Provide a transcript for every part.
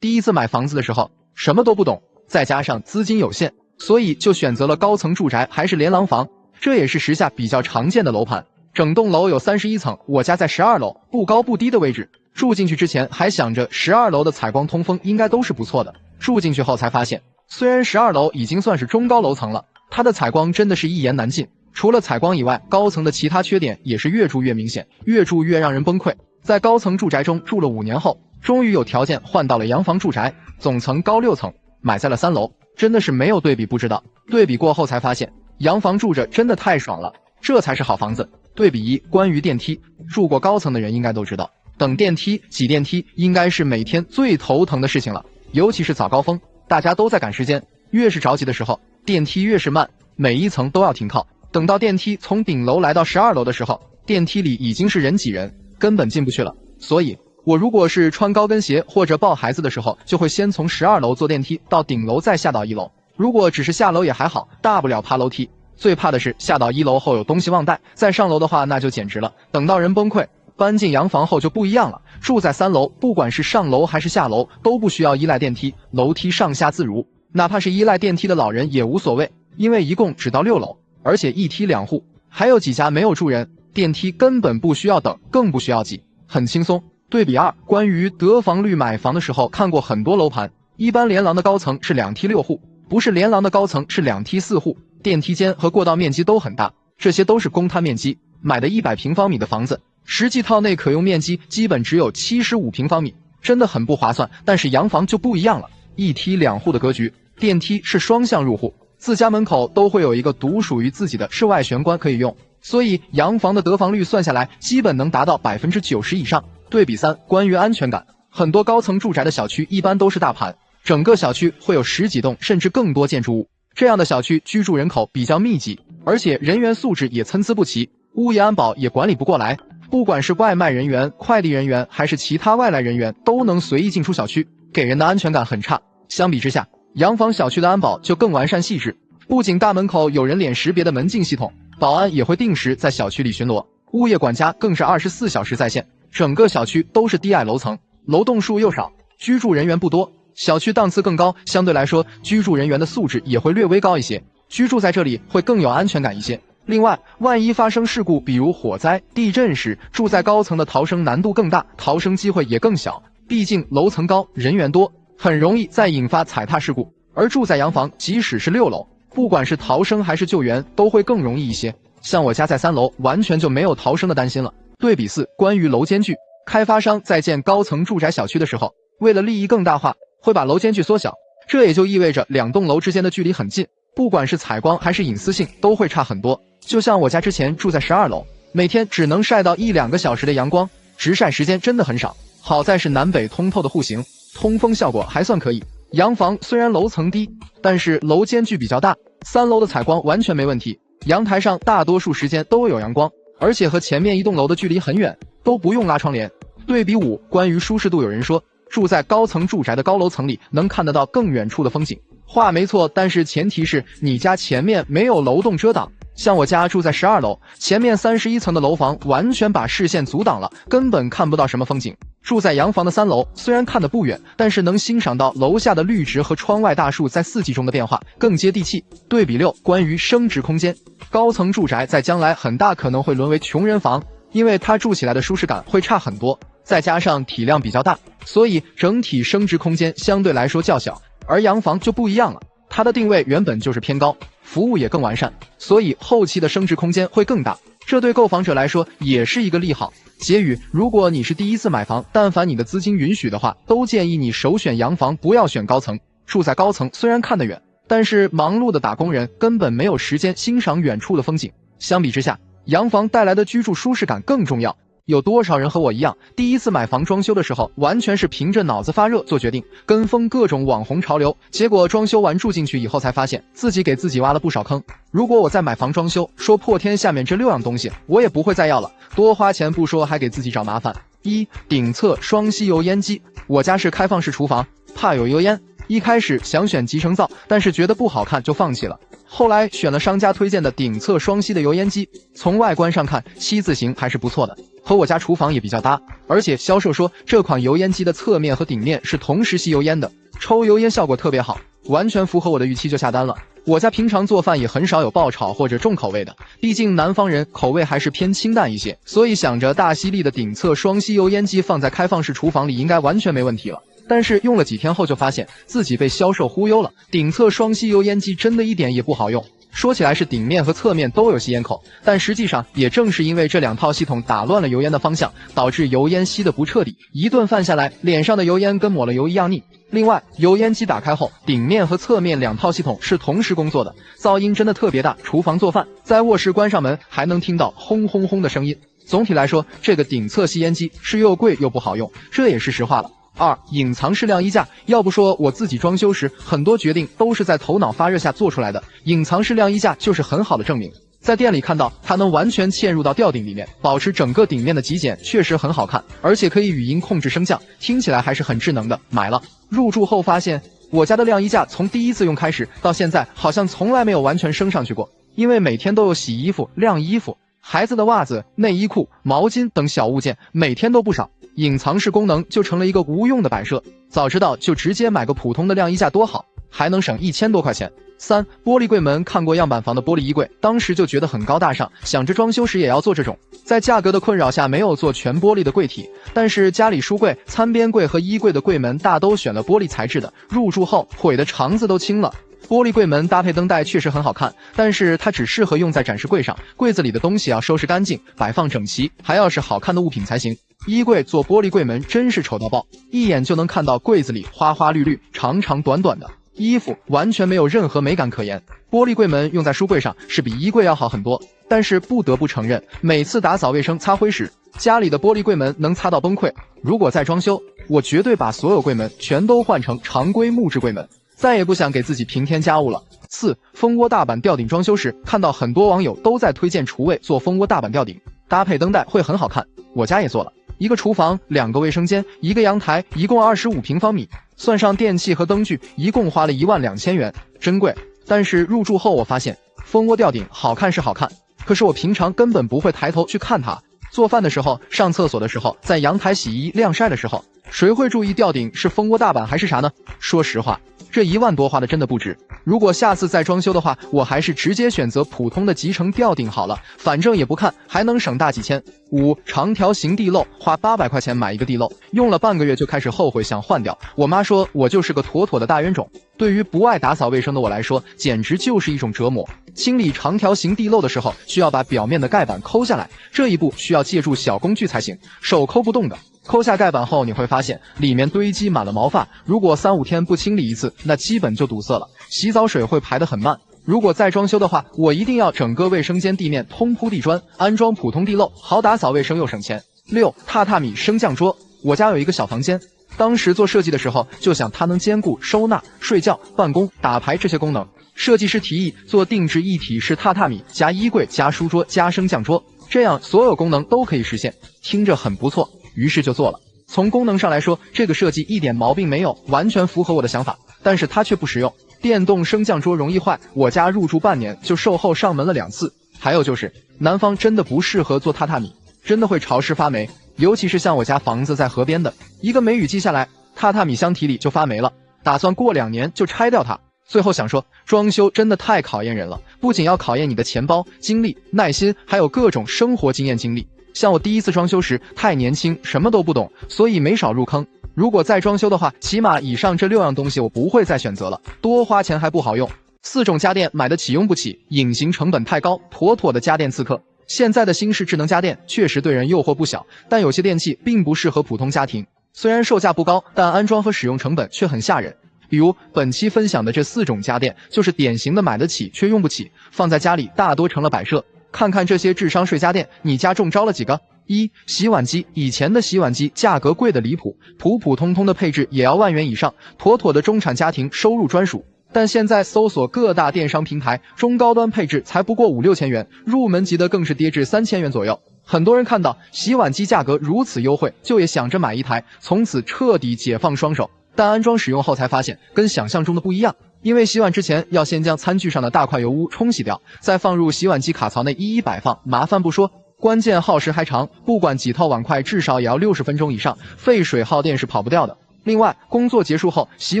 第一次买房子的时候什么都不懂，再加上资金有限，所以就选择了高层住宅还是连廊房，这也是时下比较常见的楼盘。整栋楼有31层，我家在12楼，不高不低的位置。住进去之前还想着12楼的采光通风应该都是不错的，住进去后才发现，虽然12楼已经算是中高楼层了，它的采光真的是一言难尽。除了采光以外，高层的其他缺点也是越住越明显，越住越让人崩溃。在高层住宅中住了5年后，终于有条件换到了洋房住宅，总层高6层，买在了3楼。真的是没有对比不知道，对比过后才发现，洋房住着真的太爽了，这才是好房子。对比1，关于电梯，住过高层的人应该都知道，等电梯、挤电梯应该是每天最头疼的事情了，尤其是早高峰，大家都在赶时间，越是着急的时候，电梯越是慢，每一层都要停靠。等到电梯从顶楼来到12楼的时候，电梯里已经是人挤人，根本进不去了。所以我如果是穿高跟鞋或者抱孩子的时候，就会先从12楼坐电梯到顶楼，再下到1楼。如果只是下楼也还好，大不了爬楼梯。最怕的是下到1楼后有东西忘带，再上楼的话那就简直了，等到人崩溃。搬进洋房后就不一样了，住在3楼，不管是上楼还是下楼都不需要依赖电梯，楼梯上下自如，哪怕是依赖电梯的老人也无所谓，因为一共只到6楼，而且1梯2户，还有几家没有住人，电梯根本不需要等，更不需要挤，很轻松。对比2，关于得房率，买房的时候看过很多楼盘，一般连廊的高层是2梯6户，不是连廊的高层是2梯4户，电梯间和过道面积都很大，这些都是公摊面积，买的100平方米的房子，实际套内可用面积基本只有75平方米，真的很不划算。但是洋房就不一样了，1梯2户的格局，电梯是双向入户，自家门口都会有一个独属于自己的室外玄关可以用，所以洋房的得房率算下来基本能达到90%以上。对比3，关于安全感，很多高层住宅的小区一般都是大盘，整个小区会有10几栋甚至更多建筑物，这样的小区居住人口比较密集，而且人员素质也参差不齐，物业安保也管理不过来，不管是外卖人员、快递人员还是其他外来人员都能随意进出小区，给人的安全感很差。相比之下，洋房小区的安保就更完善细致，不仅大门口有人脸识别的门禁系统，保安也会定时在小区里巡逻，物业管家更是24小时在线。整个小区都是低矮楼层，楼栋数又少，居住人员不多，小区档次更高，相对来说居住人员的素质也会略微高一些，居住在这里会更有安全感一些。另外，万一发生事故，比如火灾、地震时，住在高层的逃生难度更大，逃生机会也更小，毕竟楼层高，人员多，很容易再引发踩踏事故。而住在洋房，即使是6楼，不管是逃生还是救援都会更容易一些，像我家在3楼，完全就没有逃生的担心了。对比4，关于楼间距，开发商在建高层住宅小区的时候，为了利益更大化，会把楼间距缩小，这也就意味着2栋楼之间的距离很近，不管是采光还是隐私性都会差很多。就像我家之前住在12楼，每天只能晒到1-2个小时的阳光，直晒时间真的很少，好在是南北通透的户型，通风效果还算可以。洋房虽然楼层低，但是楼间距比较大，3楼的采光完全没问题，阳台上大多数时间都有阳光，而且和前面一栋楼的距离很远，都不用拉窗帘。对比5，关于舒适度，有人说住在高层住宅的高楼层里能看得到更远处的风景，话没错，但是前提是你家前面没有楼栋遮挡。像我家住在12楼，前面31层的楼房完全把视线阻挡了，根本看不到什么风景。住在洋房的3楼，虽然看得不远，但是能欣赏到楼下的绿植和窗外大树在4季中的变化，更接地气。对比6，关于升值空间，高层住宅在将来很大可能会沦为穷人房，因为它住起来的舒适感会差很多，再加上体量比较大，所以整体升值空间相对来说较小。而洋房就不一样了，它的定位原本就是偏高，服务也更完善，所以后期的升值空间会更大，这对购房者来说也是一个利好。结语，如果你是第一次买房，但凡你的资金允许的话，都建议你首选洋房，不要选高层。住在高层虽然看得远，但是忙碌的打工人根本没有时间欣赏远处的风景，相比之下，洋房带来的居住舒适感更重要。有多少人和我一样，第一次买房装修的时候，完全是凭着脑子发热做决定，跟风各种网红潮流，结果装修完住进去以后才发现，自己给自己挖了不少坑。如果我在买房装修，说破天下面这6样东西，我也不会再要了，多花钱不说，还给自己找麻烦。1. 顶侧双吸油烟机，我家是开放式厨房，怕有油烟，一开始想选集成灶，但是觉得不好看就放弃了。后来选了商家推荐的顶侧双吸的油烟机，从外观上看，7字形还是不错的，和我家厨房也比较搭。而且销售说这款油烟机的侧面和顶面是同时吸油烟的，抽油烟效果特别好，完全符合我的预期，就下单了。我家平常做饭也很少有爆炒或者重口味的，毕竟南方人口味还是偏清淡一些，所以想着大吸力的顶侧双吸油烟机放在开放式厨房里应该完全没问题了。但是用了几天后就发现自己被销售忽悠了，顶侧双吸油烟机真的一点也不好用。说起来是顶面和侧面都有吸烟口，但实际上也正是因为这两套系统打乱了油烟的方向，导致油烟吸得不彻底，一顿饭下来脸上的油烟跟抹了油一样腻。另外，油烟机打开后，顶面和侧面两套系统是同时工作的，噪音真的特别大。厨房做饭，在卧室关上门还能听到轰轰轰的声音。总体来说，这个顶侧吸烟机是又贵又不好用，这也是实话了。2. 隐藏式晾衣架，要不说我自己装修时很多决定都是在头脑发热下做出来的，隐藏式晾衣架就是很好的证明。在店里看到它能完全嵌入到吊顶里面，保持整个顶面的极简，确实很好看，而且可以语音控制升降，听起来还是很智能的，买了。入住后发现我家的晾衣架从第一次用开始到现在好像从来没有完全升上去过，因为每天都有洗衣服、晾衣服，孩子的袜子、内衣裤、毛巾等小物件每天都不少，隐藏式功能就成了一个无用的摆设。早知道就直接买个普通的晾衣架多好，还能省1000多块钱。3. 玻璃柜门，看过样板房的玻璃衣柜，当时就觉得很高大上，想着装修时也要做这种。在价格的困扰下没有做全玻璃的柜体，但是家里书柜、餐边柜和衣柜的柜门大都选了玻璃材质的，入住后悔的肠子都青了。玻璃柜门搭配灯带确实很好看，但是它只适合用在展示柜上，柜子里的东西要收拾干净，摆放整齐，还要是好看的物品才行。衣柜做玻璃柜门真是丑到爆，一眼就能看到柜子里花花绿绿、长长短短的衣服，完全没有任何美感可言。玻璃柜门用在书柜上是比衣柜要好很多，但是不得不承认，每次打扫卫生擦灰时，家里的玻璃柜门能擦到崩溃。如果再装修，我绝对把所有柜门全都换成常规木质柜门，再也不想给自己平添家务了。4. 蜂窝大板吊顶，装修时看到很多网友都在推荐厨卫做蜂窝大板吊顶，搭配灯带会很好看，我家也做了。一个厨房，2个卫生间，一个阳台，一共25平方米，算上电器和灯具，一共花了12000元，真贵。但是入住后我发现，蜂窝吊顶好看是好看，可是我平常根本不会抬头去看它。做饭的时候，上厕所的时候，在阳台洗衣晾晒的时候，谁会注意吊顶是蜂窝大板还是啥呢？说实话，这1万多花的真的不值。如果下次再装修的话，我还是直接选择普通的集成吊顶好了，反正也不看，还能省大几千。5. 长条形地漏，花800块钱买一个地漏，用了半个月就开始后悔想换掉。我妈说我就是个妥妥的大冤种，对于不爱打扫卫生的我来说，简直就是一种折磨。清理长条形地漏的时候，需要把表面的盖板抠下来，这一步需要借助小工具才行，手抠不动的。抠下盖板后，你会发现里面堆积满了毛发，如果3-5天不清理一次，那基本就堵塞了，洗澡水会排得很慢。如果再装修的话，我一定要整个卫生间地面通铺地砖，安装普通地漏，好打扫卫生又省钱。6. 榻榻米升降桌，我家有一个小房间，当时做设计的时候就想它能兼顾收纳、睡觉、办公、打牌这些功能。设计师提议做定制一体式榻榻米，加衣柜、加书桌、加升降桌，这样所有功能都可以实现，听着很不错，于是就做了。从功能上来说，这个设计一点毛病没有，完全符合我的想法，但是它却不实用。电动升降桌容易坏，我家入住半年就售后上门了2次。还有就是南方真的不适合做榻榻米，真的会潮湿发霉，尤其是像我家房子在河边的，一个梅雨季下来，榻榻米箱体里就发霉了，打算过2年就拆掉它。最后想说，装修真的太考验人了，不仅要考验你的钱包、精力、耐心，还有各种生活经验经历。像我第一次装修时太年轻，什么都不懂，所以没少入坑。如果再装修的话，起码以上这6样东西我不会再选择了，多花钱还不好用。4种家电买得起用不起，隐形成本太高，妥妥的家电刺客。现在的新式智能家电确实对人诱惑不小，但有些电器并不适合普通家庭，虽然售价不高，但安装和使用成本却很吓人。比如本期分享的这4种家电，就是典型的买得起却用不起，放在家里大多成了摆设。看看这些智商税家电，你家中招了几个？1. 洗碗机，以前的洗碗机价格贵的离谱，普普通通的配置也要1万元以上，妥妥的中产家庭收入专属。但现在搜索各大电商平台，中高端配置才不过5-6千元，入门级的更是跌至3000元左右。很多人看到洗碗机价格如此优惠，就也想着买一台，从此彻底解放双手。但安装使用后才发现，跟想象中的不一样。因为洗碗之前要先将餐具上的大块油污冲洗掉，再放入洗碗机卡槽内一一摆放，麻烦不说，关键耗时还长，不管几套碗筷至少也要60分钟以上，费水耗电是跑不掉的。另外，工作结束后，洗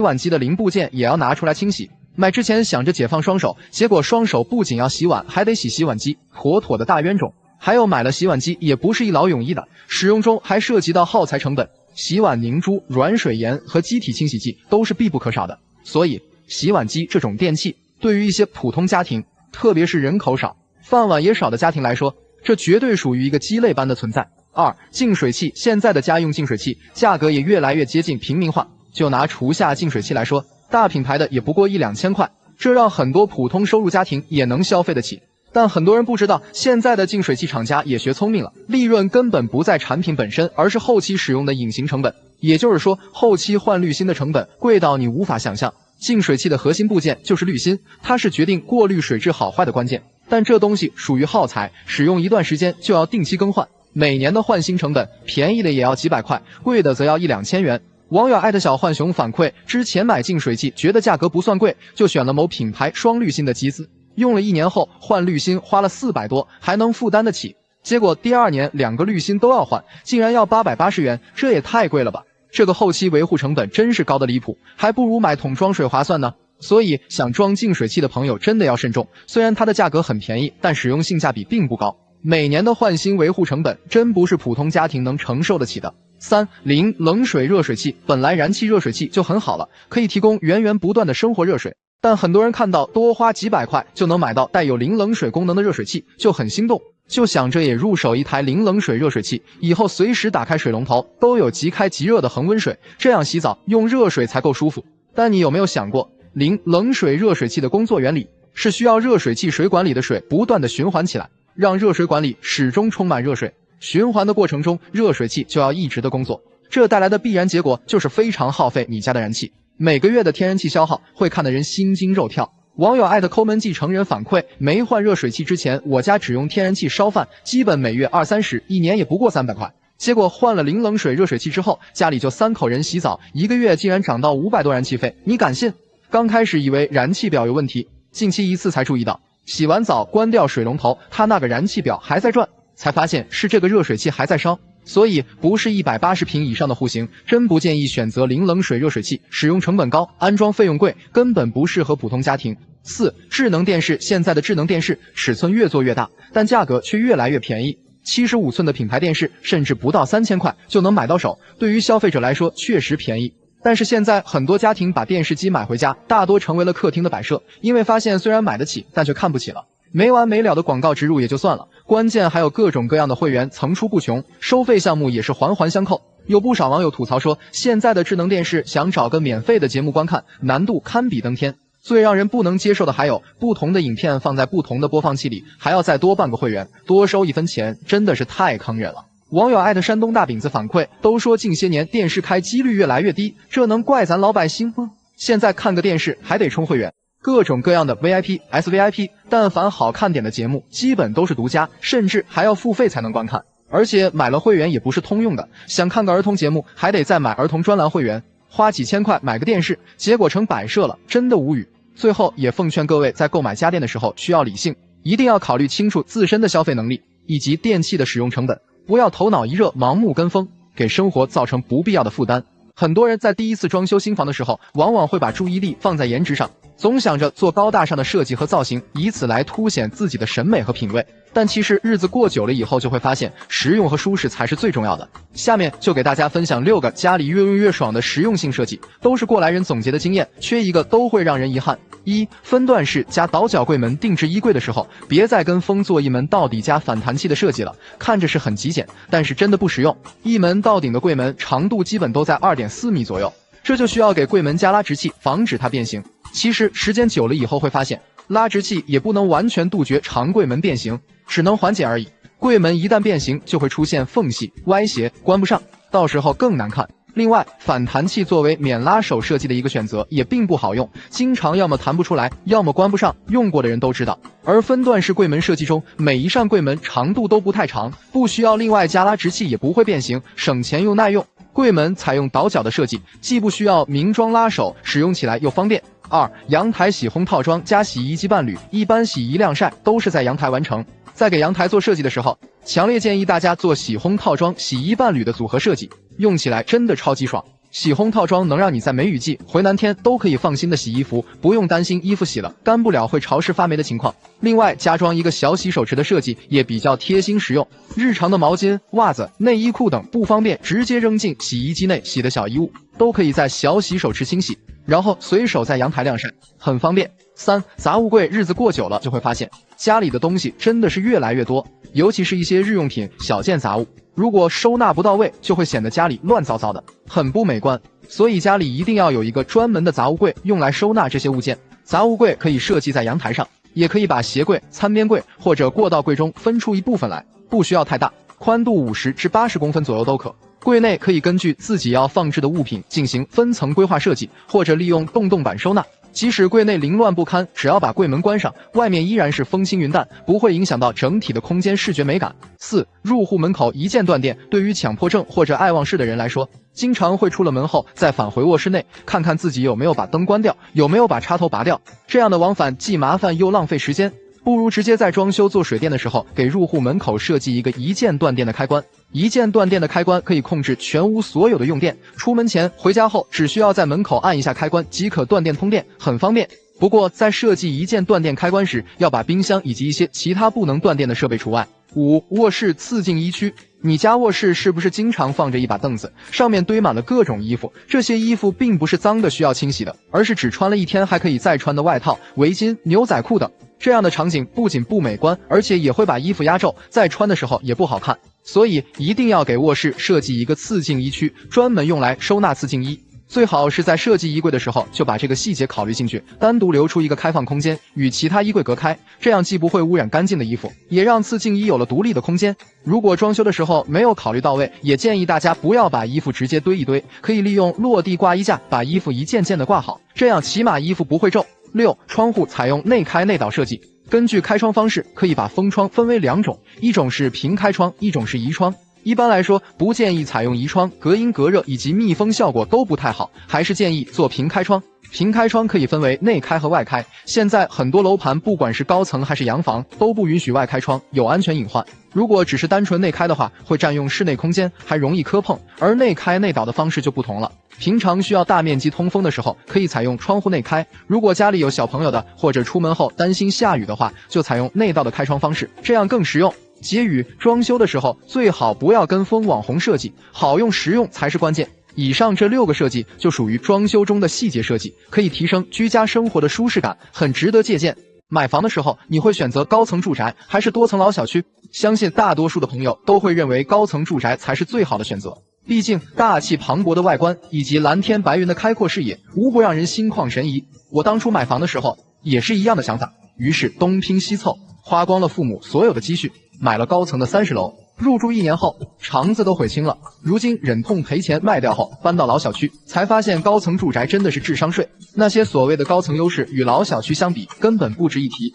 碗机的零部件也要拿出来清洗。买之前想着解放双手，结果双手不仅要洗碗，还得洗洗碗机，妥妥的大冤种。还有买了洗碗机也不是一劳永逸的，使用中还涉及到耗材成本，洗碗凝珠、软水盐和机体清洗剂都是必不可少的。所以，洗碗机这种电器，对于一些普通家庭，特别是人口少、饭碗也少的家庭来说，这绝对属于一个鸡肋般的存在。2. 净水器，现在的家用净水器价格也越来越接近平民化。就拿厨下净水器来说，大品牌的也不过1、2千块，这让很多普通收入家庭也能消费得起。但很多人不知道，现在的净水器厂家也学聪明了，利润根本不在产品本身，而是后期使用的隐形成本。也就是说，后期换滤芯的成本贵到你无法想象。净水器的核心部件就是滤芯，它是决定过滤水质好坏的关键。但这东西属于耗材，使用一段时间就要定期更换，每年的换新成本，便宜的也要几百块，贵的则要1、2千元。网友艾特小浣熊反馈，之前买净水器觉得价格不算贵，就选了某品牌双滤芯的机子，用了1年后换滤芯花了400多，还能负担得起。结果第2年2个滤芯都要换，竟然要880元，这也太贵了吧！这个后期维护成本真是高的离谱，还不如买桶装水划算呢。所以想装净水器的朋友真的要慎重，虽然它的价格很便宜，但使用性价比并不高，每年的换新维护成本真不是普通家庭能承受得起的。3. 零冷水热水器，本来燃气热水器就很好了，可以提供源源不断的生活热水，但很多人看到多花几百块就能买到带有零冷水功能的热水器，就很心动，就想着也入手一台零冷水热水器，以后随时打开水龙头都有即开即热的恒温水，这样洗澡用热水才够舒服。但你有没有想过，零冷水热水器的工作原理是需要热水器水管里的水不断的循环起来，让热水管里始终充满热水，循环的过程中热水器就要一直的工作，这带来的必然结果就是非常耗费你家的燃气，每个月的天然气消耗会看得人心惊肉跳。网友艾特抠门记成人反馈，没换热水器之前，我家只用天然气烧饭，基本每月20-30，一年也不过300块。结果换了零冷水热水器之后，家里就3口人洗澡，一个月竟然涨到500多燃气费，你敢信？刚开始以为燃气表有问题，近期一次才注意到，洗完澡关掉水龙头，它那个燃气表还在转，才发现是这个热水器还在烧。所以不是180平以上的户型，真不建议选择零冷水热水器，使用成本高，安装费用贵，根本不适合普通家庭。4. 智能电视，现在的智能电视尺寸越做越大，但价格却越来越便宜，75寸的品牌电视甚至不到3000块就能买到手，对于消费者来说确实便宜。但是现在很多家庭把电视机买回家，大多成为了客厅的摆设，因为发现虽然买得起，但却看不起了。没完没了的广告植入也就算了，关键还有各种各样的会员层出不穷，收费项目也是环环相扣。有不少网友吐槽说，现在的智能电视想找个免费的节目观看，难度堪比登天。最让人不能接受的还有，不同的影片放在不同的播放器里，还要再多办个会员，多收1分钱，真的是太坑人了。网友艾特山东大饼子反馈，都说近些年电视开机率越来越低，这能怪咱老百姓吗？现在看个电视还得充会员，各种各样的 VIP、SVIP， 但凡好看点的节目基本都是独家，甚至还要付费才能观看。而且买了会员也不是通用的，想看个儿童节目还得再买儿童专栏会员，花几千块买个电视，结果成摆设了，真的无语。最后也奉劝各位在购买家电的时候需要理性，一定要考虑清楚自身的消费能力以及电器的使用成本，不要头脑一热盲目跟风，给生活造成不必要的负担。很多人在第一次装修新房的时候，往往会把注意力放在颜值上，总想着做高大上的设计和造型，以此来凸显自己的审美和品味。但其实日子过久了以后，就会发现实用和舒适才是最重要的。下面就给大家分享6个家里越用越爽的实用性设计，都是过来人总结的经验，缺一个都会让人遗憾。1. 分段式加倒角柜门定制衣柜的时候，别再跟风做一门到底加反弹器的设计了，看着是很极简，但是真的不实用。一门到顶的柜门长度基本都在2.4米左右，这就需要给柜门加拉直器，防止它变形。其实时间久了以后会发现，拉直器也不能完全杜绝长柜门变形，只能缓解而已。柜门一旦变形，就会出现缝隙、歪斜，关不上，到时候更难看。另外，反弹器作为免拉手设计的一个选择，也并不好用，经常要么弹不出来，要么关不上，用过的人都知道。而分段式柜门设计中，每一扇柜门长度都不太长，不需要另外加拉直器，也不会变形，省钱又耐用。柜门采用倒角的设计，既不需要明装拉手，使用起来又方便。2. 阳台洗烘套装加洗衣机伴侣，一般洗衣晾晒都是在阳台完成。在给阳台做设计的时候，强烈建议大家做洗烘套装、洗衣伴侣的组合设计，用起来真的超级爽。洗烘套装能让你在梅雨季、回南天都可以放心的洗衣服，不用担心衣服洗了干不了会潮湿发霉的情况。另外，加装一个小洗手池的设计也比较贴心实用。日常的毛巾、袜子、内衣裤等不方便直接扔进洗衣机内洗的小衣物，都可以在小洗手池清洗，然后随手在阳台晾晒，很方便。3. 杂物柜，日子过久了就会发现家里的东西真的是越来越多，尤其是一些日用品、小件杂物，如果收纳不到位，就会显得家里乱糟糟的，很不美观。所以家里一定要有一个专门的杂物柜，用来收纳这些物件。杂物柜可以设计在阳台上，也可以把鞋柜、餐边柜或者过道柜中分出一部分来，不需要太大，宽度50至80公分左右都可。柜内可以根据自己要放置的物品进行分层规划设计，或者利用洞板收纳。即使柜内凌乱不堪，只要把柜门关上，外面依然是风轻云淡，不会影响到整体的空间视觉美感。4. 入户门口一键断电，对于强迫症或者爱忘事的人来说，经常会出了门后再返回卧室内，看看自己有没有把灯关掉，有没有把插头拔掉，这样的往返既麻烦又浪费时间，不如直接在装修做水电的时候，给入户门口设计一个一键断电的开关。一键断电的开关可以控制全屋所有的用电，出门前、回家后只需要在门口按一下开关即可断电通电，很方便。不过在设计一键断电开关时，要把冰箱以及一些其他不能断电的设备除外。5. 卧室次净衣区，你家卧室是不是经常放着一把凳子，上面堆满了各种衣服？这些衣服并不是脏的需要清洗的，而是只穿了一天还可以再穿的外套、围巾、牛仔裤等。这样的场景不仅不美观，而且也会把衣服压皱，再穿的时候也不好看。所以一定要给卧室设计一个次净衣区，专门用来收纳次净衣。最好是在设计衣柜的时候就把这个细节考虑进去，单独留出一个开放空间，与其他衣柜隔开，这样既不会污染干净的衣服，也让次净衣有了独立的空间。如果装修的时候没有考虑到位，也建议大家不要把衣服直接堆一堆，可以利用落地挂衣架把衣服一件件的挂好，这样起码衣服不会皱。6. 窗户采用内开内倒设计，根据开窗方式可以把封窗分为2种，一种是平开窗，一种是移窗。一般来说，不建议采用移窗，隔音隔热以及密封效果都不太好，还是建议做平开窗。平开窗可以分为内开和外开，现在很多楼盘不管是高层还是洋房都不允许外开窗，有安全隐患。如果只是单纯内开的话，会占用室内空间，还容易磕碰，而内开内倒的方式就不同了。平常需要大面积通风的时候，可以采用窗户内开，如果家里有小朋友的，或者出门后担心下雨的话，就采用内倒的开窗方式，这样更实用。结语：装修的时候最好不要跟风网红设计，好用实用才是关键。以上这6个设计就属于装修中的细节设计，可以提升居家生活的舒适感，很值得借鉴。买房的时候，你会选择高层住宅还是多层老小区？相信大多数的朋友都会认为高层住宅才是最好的选择，毕竟大气磅礴的外观以及蓝天白云的开阔视野，无不让人心旷神怡。我当初买房的时候也是一样的想法，于是东拼西凑，花光了父母所有的积蓄，买了高层的30楼。入住1年后，肠子都悔青了。如今忍痛赔钱卖掉后，搬到老小区，才发现高层住宅真的是智商税。那些所谓的高层优势与老小区相比，根本不值一提。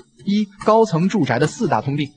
高层住宅的4大通病。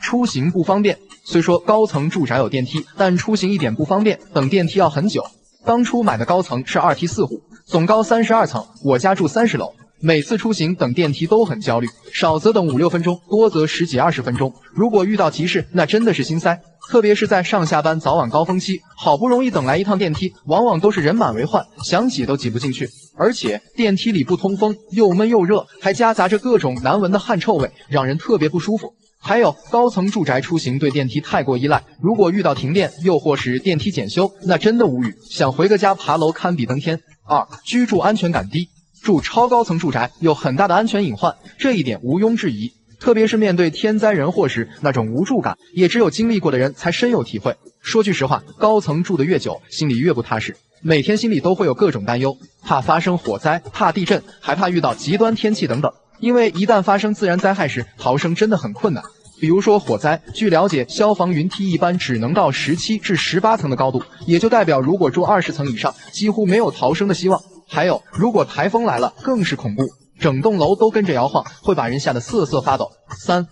出行不方便。虽说高层住宅有电梯，但出行一点不方便，等电梯要很久。当初买的高层是2梯4户，总高32层，我家住30楼。每次出行等电梯都很焦虑，少则等5、6分钟，多则10几20分钟。如果遇到急事，那真的是心塞。特别是在上下班早晚高峰期，好不容易等来一趟电梯，往往都是人满为患，想挤都挤不进去。而且电梯里不通风，又闷又热，还夹杂着各种难闻的汗臭味，让人特别不舒服。还有高层住宅出行对电梯太过依赖，如果遇到停电，又或是电梯检修，那真的无语，想回个家爬楼堪比登天。居住安全感低。住超高层住宅有很大的安全隐患，这一点毋庸置疑。特别是面对天灾人祸时，那种无助感，也只有经历过的人才深有体会。说句实话，高层住得越久，心里越不踏实，每天心里都会有各种担忧，怕发生火灾，怕地震，还怕遇到极端天气等等。因为一旦发生自然灾害时，逃生真的很困难。比如说火灾，据了解，消防云梯一般只能到17至18层的高度，也就代表如果住20层以上，几乎没有逃生的希望。还有，如果台风来了，更是恐怖，整栋楼都跟着摇晃，会把人吓得瑟瑟发抖。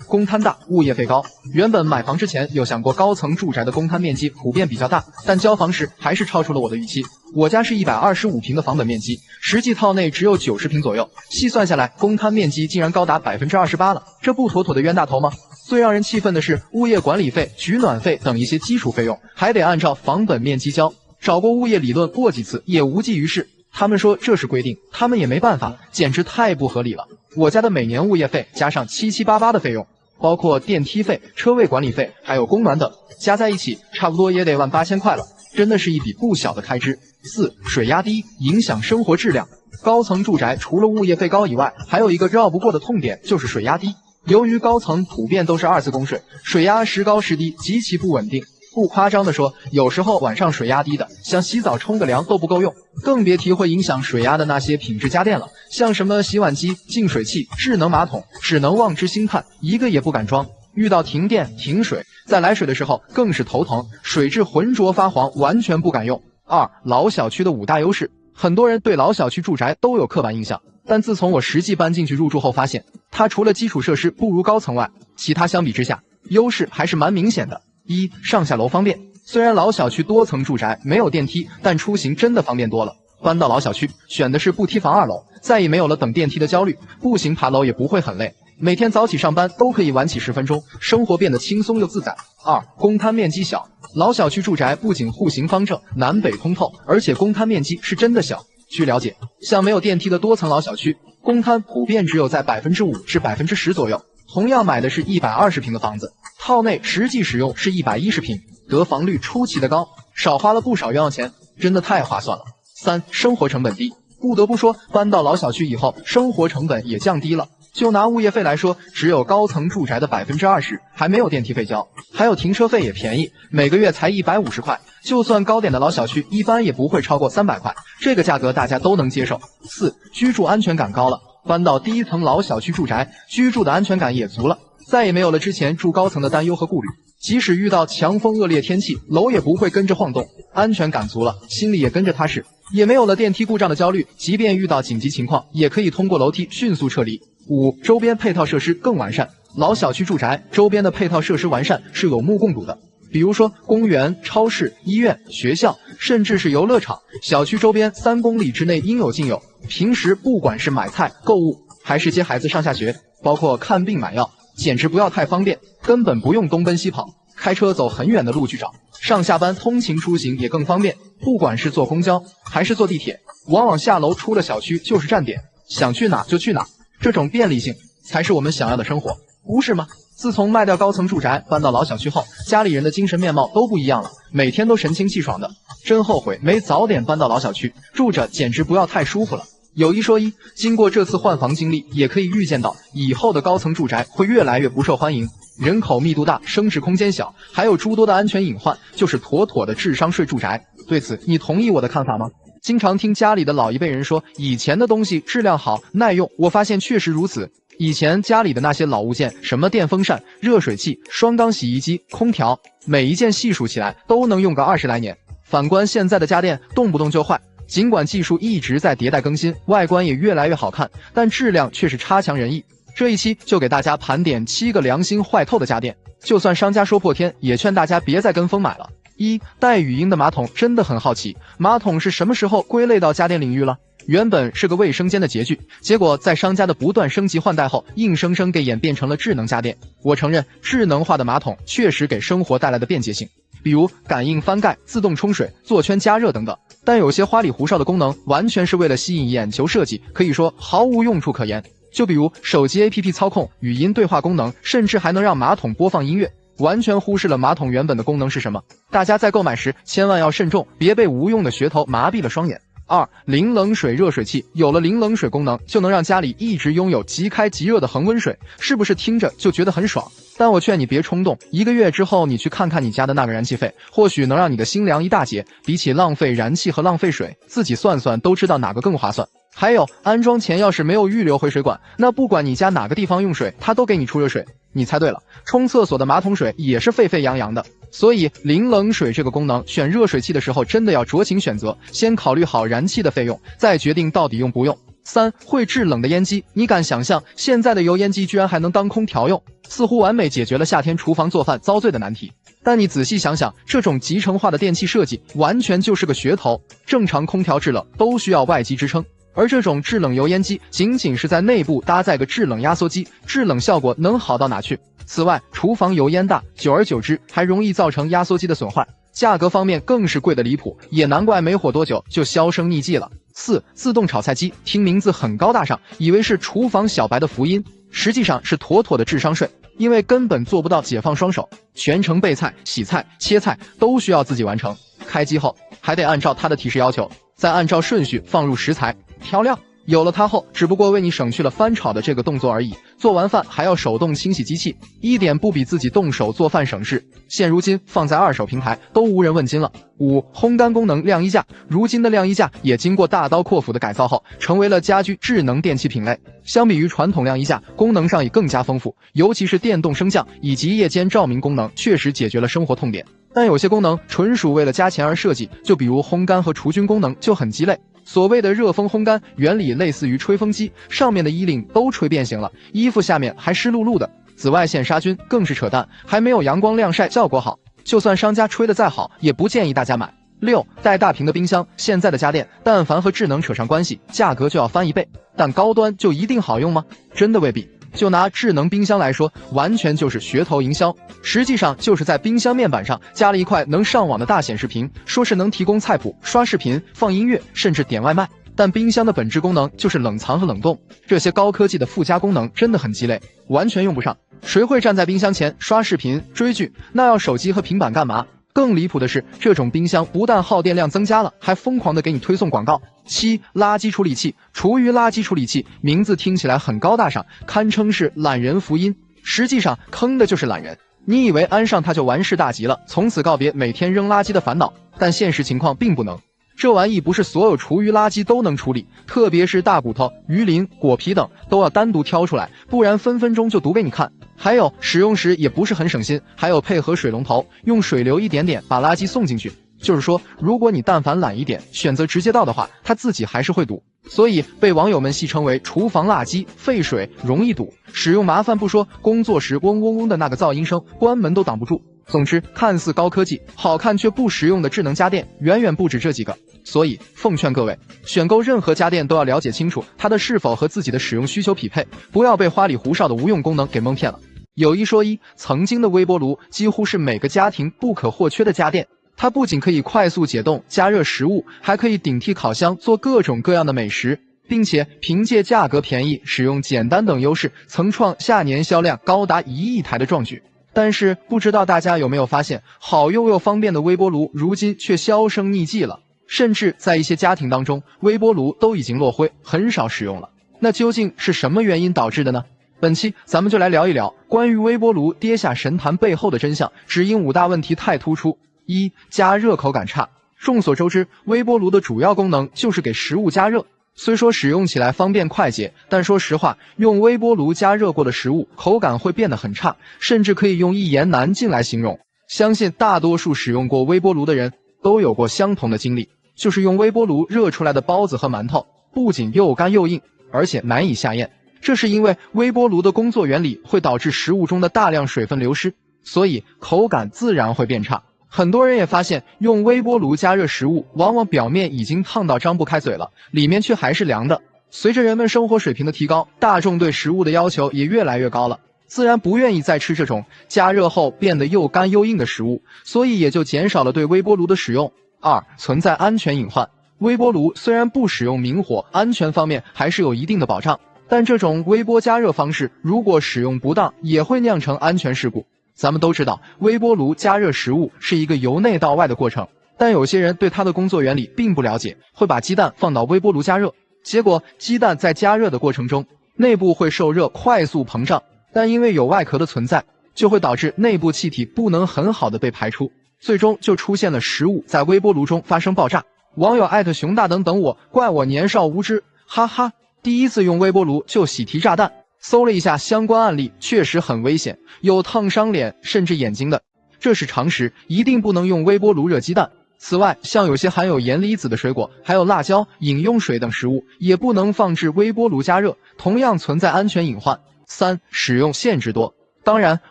公摊大，物业费高。原本买房之前有想过高层住宅的公摊面积普遍比较大，但交房时还是超出了我的预期。我家是125平的房本面积，实际套内只有90平左右，细算下来，公摊面积竟然高达28%了，这不妥妥的冤大头吗？最让人气愤的是，物业管理费、取暖费等一些基础费用还得按照房本面积交。找过物业理论过几次也无济于事，他们说这是规定，他们也没办法，简直太不合理了。我家的每年物业费加上七七八八的费用，包括电梯费、车位管理费，还有供暖等，加在一起差不多也得18000块了，真的是一笔不小的开支。4. 水压低，影响生活质量。高层住宅除了物业费高以外，还有一个绕不过的痛点，就是水压低。由于高层普遍都是2次供水，水压时高时低，极其不稳定。不夸张地说，有时候晚上水压低的，想洗澡冲个凉都不够用，更别提会影响水压的那些品质家电了，像什么洗碗机、净水器、智能马桶，只能望之兴叹，一个也不敢装。遇到停电、停水，在来水的时候更是头疼，水质浑浊发黄，完全不敢用。2. 老小区的5大优势。很多人对老小区住宅都有刻板印象，但自从我实际搬进去入住后发现，它除了基础设施不如高层外，其他相比之下，优势还是蛮明显的。1. 上下楼方便。虽然老小区多层住宅没有电梯，但出行真的方便多了。搬到老小区，选的是不梯房2楼，再也没有了等电梯的焦虑，步行爬楼也不会很累。每天早起上班都可以晚起10分钟，生活变得轻松又自在。2. 公摊面积小。老小区住宅不仅户型方正、南北通透，而且公摊面积是真的小。据了解，像没有电梯的多层老小区，公摊普遍只有在5%至10%左右。同样买的是120平的房子，套内实际使用是110平，得房率出奇的高，少花了不少冤枉钱，真的太划算了。3. 生活成本低。不得不说，搬到老小区以后，生活成本也降低了。就拿物业费来说，只有高层住宅的20%，还没有电梯费交，还有停车费也便宜，每个月才150块，就算高点的老小区，一般也不会超过300块，这个价格大家都能接受。4. 居住安全感高了。搬到第1层老小区住宅，居住的安全感也足了，再也没有了之前住高层的担忧和顾虑，即使遇到强风恶劣天气，楼也不会跟着晃动，安全感足了，心里也跟着踏实，也没有了电梯故障的焦虑，即便遇到紧急情况，也可以通过楼梯迅速撤离。5. 周边配套设施更完善。老小区住宅周边的配套设施完善是有目共睹的，比如说公园、超市、医院、学校，甚至是游乐场，小区周边3公里之内应有尽有。平时不管是买菜、购物，还是接孩子上下学，包括看病买药，简直不要太方便，根本不用东奔西跑，开车走很远的路去找。上下班通勤出行也更方便，不管是坐公交还是坐地铁，往往下楼出了小区就是站点，想去哪就去哪。这种便利性才是我们想要的生活，不是吗？自从卖掉高层住宅搬到老小区后，家里人的精神面貌都不一样了，每天都神清气爽的，真后悔没早点搬到老小区，住着简直不要太舒服了。有一说一，经过这次换房经历，也可以预见到以后的高层住宅会越来越不受欢迎，人口密度大，升值空间小，还有诸多的安全隐患，就是妥妥的智商税住宅。对此你同意我的看法吗？经常听家里的老一辈人说以前的东西质量好耐用，我发现确实如此。以前家里的那些老物件，什么电风扇、热水器、双缸洗衣机、空调，每一件细数起来都能用个20来年。反观现在的家电，动不动就坏，尽管技术一直在迭代更新，外观也越来越好看，但质量却是差强人意。这一期就给大家盘点7个良心坏透的家电，就算商家说破天，也劝大家别再跟风买了。1. 带语音的马桶。真的很好奇，马桶是什么时候归类到家电领域了？原本是个卫生间的洁具，结果在商家的不断升级换代后，硬生生给演变成了智能家电。我承认，智能化的马桶确实给生活带来的便捷性，比如感应翻盖、自动冲水、坐圈加热等等，但有些花里胡哨的功能完全是为了吸引眼球设计，可以说毫无用处可言。就比如手机 APP 操控、语音对话功能，甚至还能让马桶播放音乐，完全忽视了马桶原本的功能是什么。大家在购买时千万要慎重，别被无用的噱头麻痹了双眼。2. 零冷水热水器。有了零冷水功能，就能让家里一直拥有即开即热的恒温水，是不是听着就觉得很爽？但我劝你别冲动，1个月之后你去看看你家的那个燃气费，或许能让你的心凉一大截。比起浪费燃气和浪费水，自己算算都知道哪个更划算。还有，安装前要是没有预留回水管，那不管你家哪个地方用水，它都给你出热水。你猜对了，冲厕所的马桶水也是沸沸扬扬的。所以零冷水这个功能，选热水器的时候真的要酌情选择，先考虑好燃气的费用，再决定到底用不用。3. 会制冷的烟机。你敢想象现在的油烟机居然还能当空调用，似乎完美解决了夏天厨房做饭遭罪的难题。但你仔细想想，这种集成化的电器设计完全就是个噱头，正常空调制冷都需要外机支撑，而这种制冷油烟机仅仅是在内部搭载个制冷压缩机，制冷效果能好到哪去？此外，厨房油烟大，久而久之还容易造成压缩机的损坏。价格方面更是贵得离谱，也难怪没火多久就销声匿迹了。4. 自动炒菜机，听名字很高大上，以为是厨房小白的福音，实际上是妥妥的智商税，因为根本做不到解放双手，全程备菜、洗菜、切菜都需要自己完成。开机后还得按照它的提示要求，再按照顺序放入食材、调料。有了它后，只不过为你省去了翻炒的这个动作而已。做完饭还要手动清洗机器，一点不比自己动手做饭省事。现如今放在二手平台都无人问津了。5. 烘干功能晾衣架，如今的晾衣架也经过大刀阔斧的改造后，成为了家居智能电器品类。相比于传统晾衣架，功能上也更加丰富，尤其是电动升降以及夜间照明功能，确实解决了生活痛点。但有些功能纯属为了加钱而设计，就比如烘干和除菌功能就很鸡肋。所谓的热风烘干原理类似于吹风机，上面的衣领都吹变形了，衣服下面还湿漉漉的，紫外线杀菌更是扯淡，还没有阳光晾晒效果好。就算商家吹得再好，也不建议大家买。6. 带大屏的冰箱，现在的家电但凡和智能扯上关系，价格就要翻1倍，但高端就一定好用吗？真的未必。就拿智能冰箱来说，完全就是噱头营销，实际上就是在冰箱面板上加了一块能上网的大显示屏，说是能提供菜谱、刷视频、放音乐，甚至点外卖。但冰箱的本质功能就是冷藏和冷冻，这些高科技的附加功能真的很鸡肋，完全用不上。谁会站在冰箱前刷视频、追剧？那要手机和平板干嘛？更离谱的是，这种冰箱不但耗电量增加了，还疯狂的给你推送广告。7. 垃圾处理器，厨余垃圾处理器，名字听起来很高大上，堪称是懒人福音，实际上坑的就是懒人。你以为安上它就完事大吉了，从此告别每天扔垃圾的烦恼，但现实情况并不能。这玩意不是所有厨余垃圾都能处理，特别是大骨头、鱼鳞、果皮等都要单独挑出来，不然分分钟就毒给你看。还有使用时也不是很省心，还有配合水龙头，用水流一点点把垃圾送进去。就是说，如果你但凡懒一点，选择直接倒的话，它自己还是会堵，所以被网友们戏称为厨房垃圾，费水容易堵，使用麻烦不说，工作时嗡嗡嗡的那个噪音声，关门都挡不住。总之，看似高科技、好看却不实用的智能家电远远不止这几个，所以奉劝各位，选购任何家电都要了解清楚它的是否和自己的使用需求匹配，不要被花里胡哨的无用功能给蒙骗了。有一说一，曾经的微波炉几乎是每个家庭不可或缺的家电，它不仅可以快速解冻加热食物，还可以顶替烤箱做各种各样的美食，并且凭借价格便宜、使用简单等优势，曾创下年销量高达1亿台的壮举。但是不知道大家有没有发现，好用又方便的微波炉如今却销声匿迹了，甚至在一些家庭当中，微波炉都已经落灰，很少使用了。那究竟是什么原因导致的呢？本期咱们就来聊一聊关于微波炉跌下神坛背后的真相，只因5大问题太突出。1. 加热口感差。众所周知，微波炉的主要功能就是给食物加热，虽说使用起来方便快捷，但说实话，用微波炉加热过的食物口感会变得很差，甚至可以用一言难尽来形容。相信大多数使用过微波炉的人都有过相同的经历，就是用微波炉热出来的包子和馒头不仅又干又硬，而且难以下咽。这是因为微波炉的工作原理会导致食物中的大量水分流失，所以口感自然会变差。很多人也发现，用微波炉加热食物，往往表面已经烫到张不开嘴了，里面却还是凉的。随着人们生活水平的提高，大众对食物的要求也越来越高了，自然不愿意再吃这种加热后变得又干又硬的食物，所以也就减少了对微波炉的使用。2. 存在安全隐患。微波炉虽然不使用明火，安全方面还是有一定的保障，但这种微波加热方式如果使用不当，也会酿成安全事故。咱们都知道，微波炉加热食物是一个由内到外的过程，但有些人对它的工作原理并不了解，会把鸡蛋放到微波炉加热，结果鸡蛋在加热的过程中，内部会受热快速膨胀，但因为有外壳的存在，就会导致内部气体不能很好的被排出，最终就出现了食物在微波炉中发生爆炸。网友艾特熊大等等我，怪我年少无知，哈哈，第一次用微波炉就喜提炸弹。搜了一下相关案例，确实很危险，有烫伤脸甚至眼睛的，这是常识，一定不能用微波炉热鸡蛋。此外，像有些含有盐离子的水果，还有辣椒、饮用水等食物，也不能放置微波炉加热，同样存在安全隐患。3. 使用限制多。当然，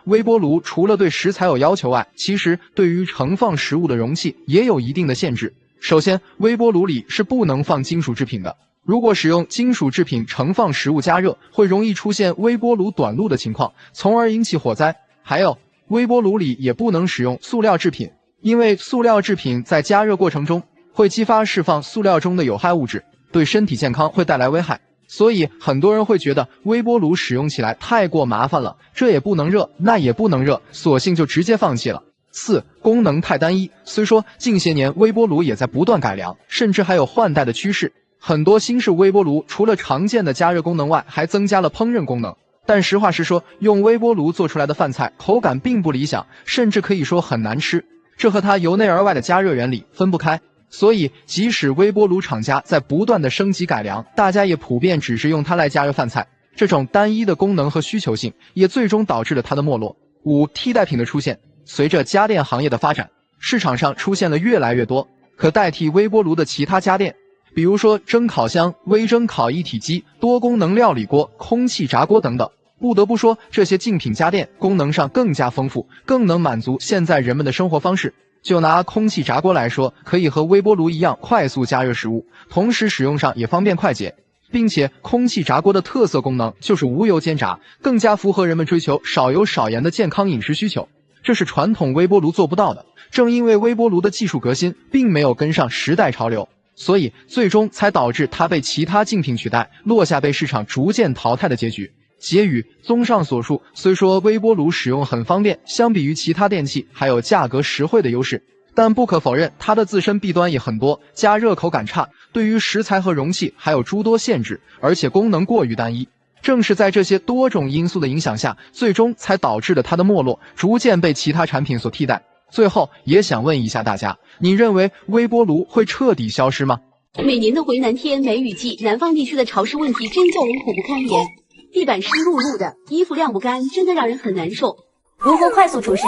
微波炉除了对食材有要求外，其实对于盛放食物的容器也有一定的限制。首先，微波炉里是不能放金属制品的。如果使用金属制品盛放食物加热，会容易出现微波炉短路的情况，从而引起火灾。还有，微波炉里也不能使用塑料制品，因为塑料制品在加热过程中会激发释放塑料中的有害物质，对身体健康会带来危害。所以很多人会觉得微波炉使用起来太过麻烦了，这也不能热，那也不能热，索性就直接放弃了。4. 功能太单一。虽说近些年微波炉也在不断改良，甚至还有换代的趋势，很多新式微波炉除了常见的加热功能外，还增加了烹饪功能。但实话实说，用微波炉做出来的饭菜口感并不理想，甚至可以说很难吃，这和它由内而外的加热原理分不开。所以即使微波炉厂家在不断的升级改良，大家也普遍只是用它来加热饭菜，这种单一的功能和需求性也最终导致了它的没落。5. 替代品的出现。随着家电行业的发展，市场上出现了越来越多可代替微波炉的其他家电，比如说蒸烤箱、微蒸烤一体机、多功能料理锅、空气炸锅等等。不得不说，这些竞品家电功能上更加丰富，更能满足现在人们的生活方式。就拿空气炸锅来说，可以和微波炉一样快速加热食物，同时使用上也方便快捷，并且空气炸锅的特色功能就是无油煎炸，更加符合人们追求少油少盐的健康饮食需求，这是传统微波炉做不到的。正因为微波炉的技术革新并没有跟上时代潮流，所以最终才导致它被其他竞品取代，落下被市场逐渐淘汰的结局。结语：综上所述，虽说微波炉使用很方便，相比于其他电器还有价格实惠的优势，但不可否认它的自身弊端也很多，加热口感差，对于食材和容器还有诸多限制，而且功能过于单一。正是在这些多种因素的影响下，最终才导致了它的没落，逐渐被其他产品所替代。最后也想问一下大家，你认为微波炉会彻底消失吗？每年的回南天、梅雨季，南方地区的潮湿问题真叫人苦不堪言。地板湿漉漉的，衣服晾不干，真的让人很难受。如何快速除湿？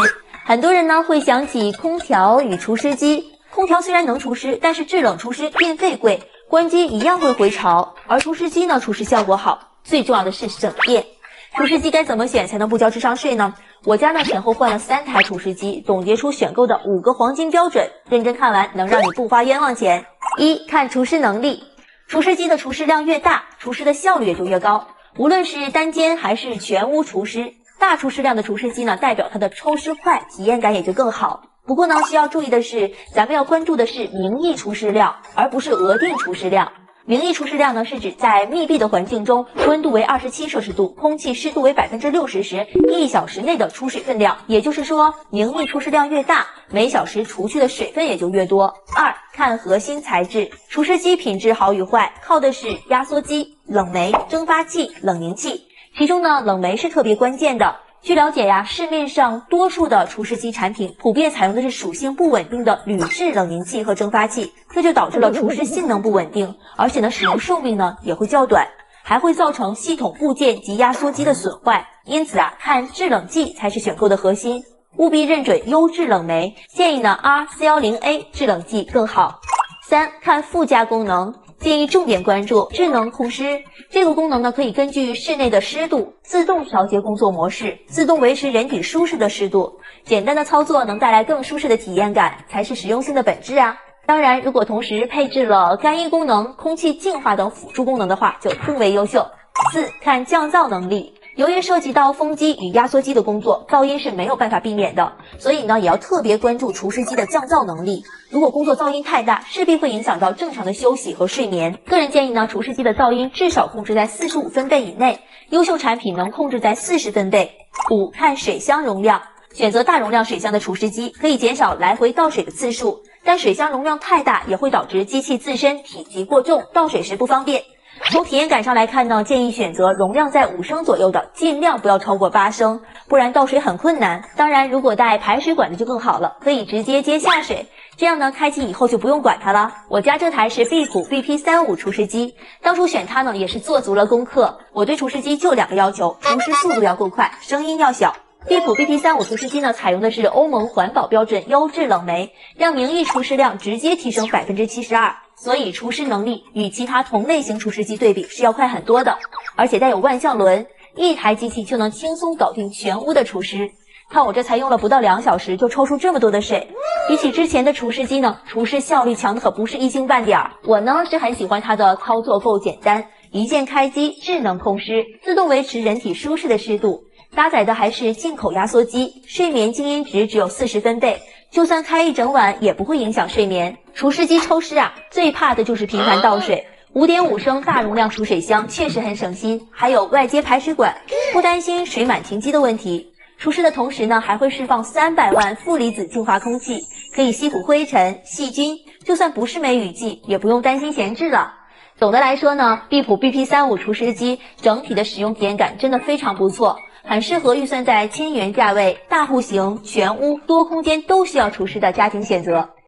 很多人呢会想起空调与除湿机。空调虽然能除湿，但是制冷除湿电费贵，关机一样会回潮。而除湿机呢，除湿效果好，最重要的是省电。除湿机该怎么选才能不交智商税呢？我家呢前后换了3台除湿机，总结出选购的5个黄金标准，认真看完能让你不花冤枉钱。1. 看除湿能力。除湿机的除湿量越大，除湿的效率也就越高。无论是单间还是全屋除湿，大除湿量的除湿机呢，代表它的抽湿快，体验感也就更好。不过呢，需要注意的是，咱们要关注的是名义除湿量，而不是额定除湿量。名义除湿量呢，是指在密闭的环境中，温度为27摄氏度，空气湿度为60%时，1小时内的出水分量。也就是说，名义出湿量越大，每小时除去的水分也就越多。2. 看核心材质。除湿机品质好与坏，靠的是压缩机、冷媒、蒸发器、冷凝器。其中呢，冷媒是特别关键的。据了解呀，市面上多数的除湿机产品普遍采用的是属性不稳定的铝制冷凝器和蒸发器，这就导致了除湿性能不稳定，而且呢，使用寿命呢也会较短，还会造成系统部件及压缩机的损坏。因此啊，看制冷剂才是选购的核心，务必认准优质冷媒，建议呢 R410A 制冷剂更好。3. 看附加功能。建议重点关注智能控湿。这个功能呢，可以根据室内的湿度自动调节工作模式，自动维持人体舒适的湿度。简单的操作能带来更舒适的体验感，才是实用性的本质啊。当然，如果同时配置了干衣功能、空气净化等辅助功能的话，就更为优秀。4. 看降噪能力。由于涉及到风机与压缩机的工作，噪音是没有办法避免的，所以呢，也要特别关注除湿机的降噪能力。如果工作噪音太大，势必会影响到正常的休息和睡眠。个人建议呢，除湿机的噪音至少控制在45分贝以内，优秀产品能控制在40分贝。5. 看水箱容量。选择大容量水箱的除湿机，可以减少来回倒水的次数，但水箱容量太大也会导致机器自身体积过重，倒水时不方便。从体验感上来看呢，建议选择容量在5升左右的，尽量不要超过8升，不然倒水很困难。当然，如果带排水管的就更好了，可以直接接下水，这样呢，开机以后就不用管它了。我家这台是碧普 BP35 除湿机，当初选它呢也是做足了功课。我对除湿机就2个要求，除湿速度要够快，声音要小。碧普 BP35 除湿机呢，采用的是欧盟环保标准优质冷媒，让名义除湿量直接提升72%，所以除湿能力与其他同类型除湿机对比是要快很多的，而且带有万向轮，一台机器就能轻松搞定全屋的除湿。看我这才用了不到2小时就抽出这么多的水，比起之前的除湿机呢，除湿效率强的可不是一星半点儿。我呢是很喜欢它的操作够简单，一键开机，智能控湿，自动维持人体舒适的湿度。搭载的还是进口压缩机，睡眠静音值只有40分贝，就算开一整晚也不会影响睡眠。除湿机抽湿啊，最怕的就是频繁倒水。5.5升大容量储水箱确实很省心，还有外接排水管，不担心水满停机的问题。除湿的同时呢，还会释放300万负离子净化空气，可以吸附灰尘、细菌，就算不是梅雨季，也不用担心闲置了。总的来说呢，碧普 BP35 除湿机整体的使用体验感真的非常不错，很适合预算在1000元价位、大户型、全屋、多空间都需要除湿的家庭选择。